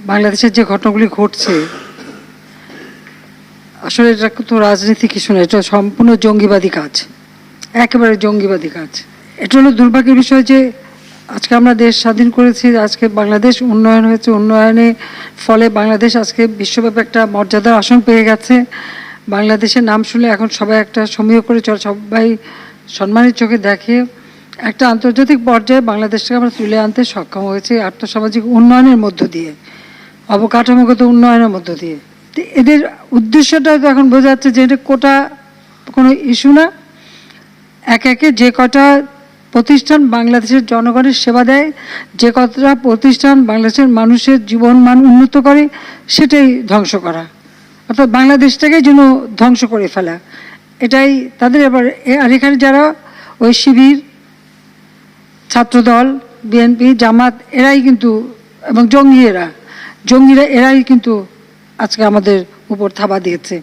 বাংলাদেশের যে ঘটনাগুলি ঘটছে আসলে এটা তো রাজনীতি কিছু না, এটা সম্পূর্ণ জঙ্গিবাদী কাজ, একেবারে জঙ্গিবাদী কাজ। এটা হলো দুর্ভাগ্যের বিষয় যে আজকে আমরা দেশ স্বাধীন করেছি, আজকে বাংলাদেশ উন্নয়ন হয়েছে, উন্নয়নের ফলে বাংলাদেশ আজকে বিশ্বব্যাপী একটা মর্যাদার আসন পেয়ে গেছে। বাংলাদেশের নাম শুনলে এখন সবাই একটা সমীহ করে চলে, সবাই সম্মানের চোখে দেখে। একটা আন্তর্জাতিক পর্যায়ে বাংলাদেশকে আমরা তুলে আনতে সক্ষম হয়েছি আর্থসামাজিক উন্নয়নের মধ্য দিয়ে, অবকাঠামোগত উন্নয়নের মধ্য দিয়ে। এদের উদ্দেশ্যটা তো এখন বোঝা যাচ্ছে যে এটা কোটা কোনো ইস্যু না। একে একে যে কটা প্রতিষ্ঠান বাংলাদেশের জনগণের সেবা দেয়, যে কতটা প্রতিষ্ঠান বাংলাদেশের মানুষের জীবন মান উন্নত করে, সেটাই ধ্বংস করা, অর্থাৎ বাংলাদেশটাকে যেন ধ্বংস করে ফেলা, এটাই তাদের। এবার আর এখানে যারা ওই শিবির, ছাত্রদল, বিএনপি, জামাত এরাই কিন্তু, এবং জঙ্গিরা এরাই কিন্তু আজকে আমাদের উপর থাবা দিয়েছে।